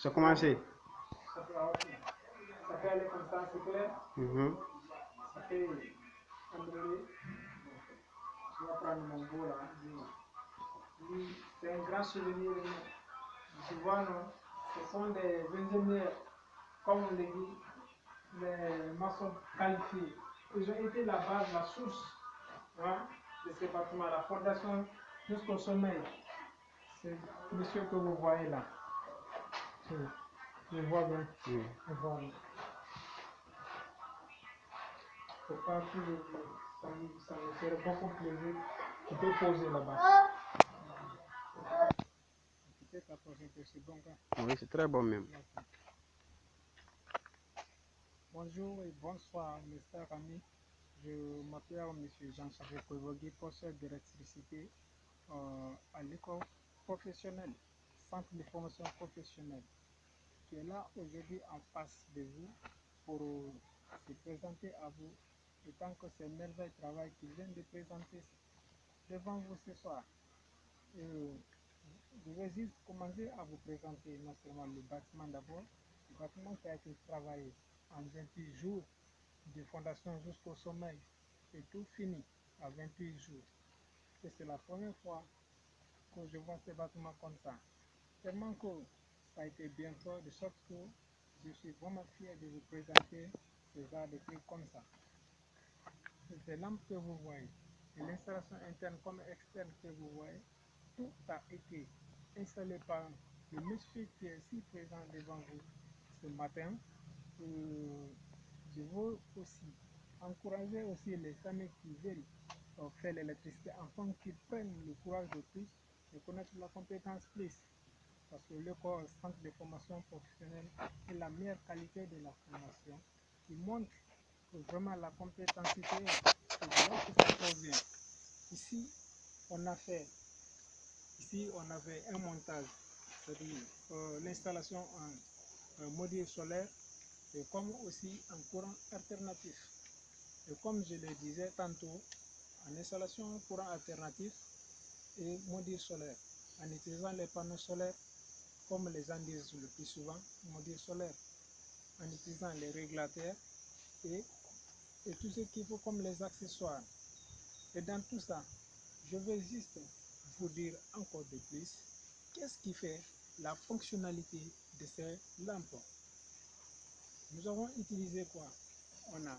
Ça a commencé. Ça peut aller comme ça, c'est clair. Ça fait enrouler. Je vais prendre mon beau là. C'est un grand souvenir. Tu vois, non? Ce sont des ingénieurs, comme on le dit, des maçons qualifiés. Ils ont été la base, la source, hein, de ces bâtiments, la fondation jusqu'au sommet. C'est monsieur que vous voyez là. Je vois bien. Je vois bien. Faut pas que ça me ferait beaucoup plaisir. Tu peux poser là-bas. Peut-être la prochaine fois, c'est bon. Oui, c'est très bon même. Bonjour et bonsoir, mes chers amis. Je m'appelle M. Jean-Charles Koivogi, professeur d'électricité à l'école professionnelle, centre de formation professionnelle, qui est là aujourd'hui en face de vous pour se présenter à vous, autant que c'est merveilleux travail qu'il vient de présenter devant vous ce soir. Je vais juste commencer à vous présenter non seulement le bâtiment d'abord, le bâtiment qui a été travaillé en 28 jours de fondation jusqu'au sommet et tout fini à 28 jours. Et c'est la première fois que je vois ce bâtiment comme ça. Tellement que ça a été bien fait, de sorte que je suis vraiment fier de vous présenter ce genre de trucs comme ça. Ces lampes que vous voyez, et l'installation interne comme externe que vous voyez, tout a été installé par le monsieur qui est ici présent devant vous ce matin. Je veux aussi encourager aussi les familles qui veulent faire l'électricité afin qu'ils prennent le courage de plus de connaître la compétence plus. Parce que l'école centre de formation professionnelle est la meilleure qualité de la formation qui montre que vraiment la compétence est là que ça provient. Ici, on avait un montage, c'est-à-dire l'installation en module solaire et comme aussi en courant alternatif. Et comme je le disais tantôt, en installation courant alternatif et module solaire, en utilisant les panneaux solaires, comme les gens disent le plus souvent, module solaire, en utilisant les régulateurs et tout ce qu'il faut comme les accessoires. Et dans tout ça, je vais juste vous dire encore de plus, qu'est-ce qui fait la fonctionnalité de ces lampes. Nous avons utilisé quoi? On a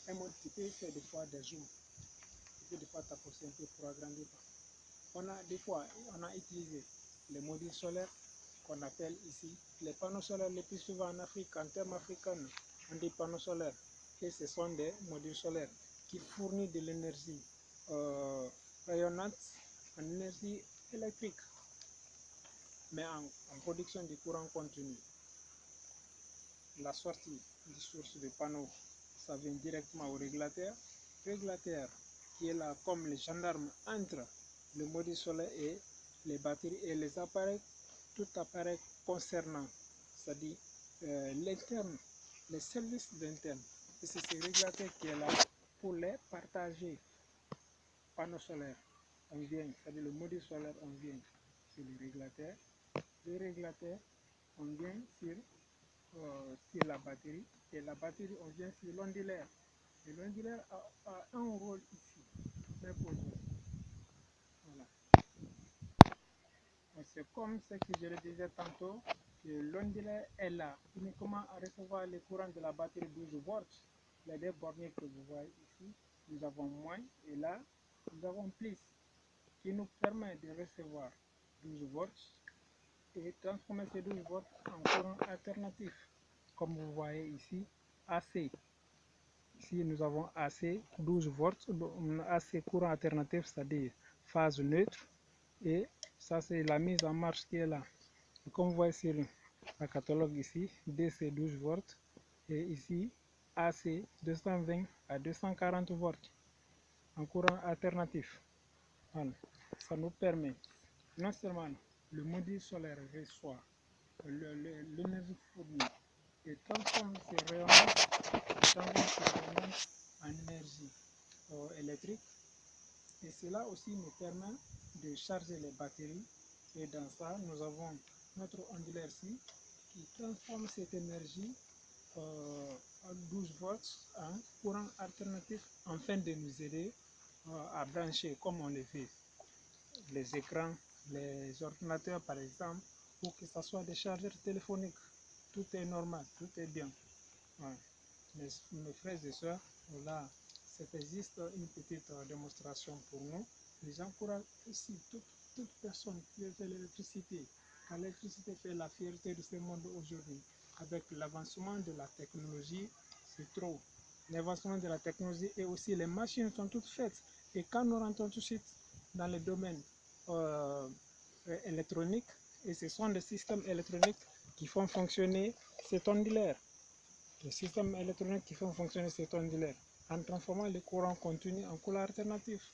un mode qui peut faire des fois des zooms, qui peut des fois t'approcher un peu pour agrandir. On a utilisé les modules solaires qu'on appelle ici les panneaux solaires les plus souvent en Afrique, en termes africains, on dit panneaux solaires. Et ce sont des modules solaires qui fournissent de l'énergie rayonnante en énergie électrique, mais en production du courant continu. La sortie des sources de panneaux, ça vient directement au régulateur. Régulateur qui est là comme le gendarme entre le module solaire et les batteries et les appareils, tout appareil concernant, c'est-à-dire l'interne, les services d'interne. Et c'est ce régulateur qui est là pour les partager. Panneau solaire, on vient, c'est-à-dire le module solaire, on vient sur le régulateur. Le régulateur, on vient sur la batterie, et la batterie, on vient sur l'ondulaire. Et l'ondulaire a un rôle ici, très posé. Voilà. C'est comme ce que je le disais tantôt, que l'ondulaire est là uniquement à recevoir le courant de la batterie 12 volts. Les deux bornes que vous voyez ici, nous avons moins, et là, nous avons plus, qui nous permet de recevoir 12 volts et transformer ces 12 volts en courant alternatif. Comme vous voyez ici, AC. Ici, nous avons AC 12 volts, AC courant alternatif, c'est-à-dire phase neutre. Et ça, c'est la mise en marche qui est là. Et comme vous voyez sur le catalogue ici, DC 12 volts. Et ici, AC 220 à 240 volts en courant alternatif. Voilà. Ça nous permet non seulement le module solaire reçoit l'énergie fournie et transforme ces rayonnements en énergie électrique, et cela aussi nous permet de charger les batteries. Et dans ça, nous avons notre ondulaire ici qui transforme cette énergie en 12 volts en courant alternatif afin de nous aider à brancher, comme on le fait, les écrans, les ordinateurs par exemple, ou que ce soit des chargeurs téléphoniques. Tout est normal, tout est bien. Ouais. Mes frères et sœurs, là, c'est juste une petite démonstration pour nous. J'encourage aussi toute personne qui fait l'électricité, car l'électricité fait la fierté de ce monde aujourd'hui. Avec l'avancement de la technologie, c'est trop. L'avancement de la technologie et aussi les machines sont toutes faites. Et quand nous rentrons tout de suite dans le domaine électronique, et ce sont des systèmes électroniques qui font fonctionner cet ondulaire. Les systèmes électroniques qui font fonctionner cet ondulaire en transformant le courant continu en courant alternatif.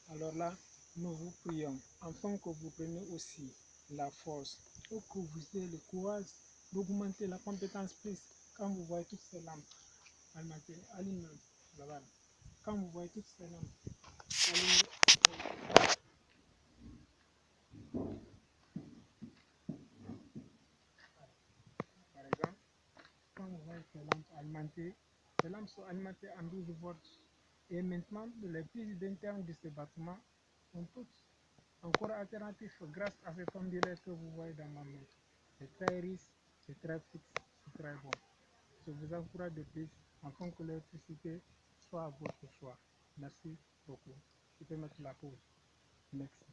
Alors là, nous vous prions, afin que vous preniez aussi la force ou que vous ayez le courage d'augmenter la compétence plus quand vous voyez toutes ces lampes allumées là-bas. Quand vous voyez toutes ces lampes allumées, par exemple, quand vous voyez ces lampes sont alimentées en 12 volts. Et maintenant, les pièces internes de ce bâtiment sont toutes encore alternatives grâce à cet ondulaire que vous voyez dans ma main. C'est très riche, c'est très fixe, c'est très bon. Je vous encourage de plus afin que l'électricité soit à votre choix. Merci beaucoup. Je peux mettre la pause. Merci.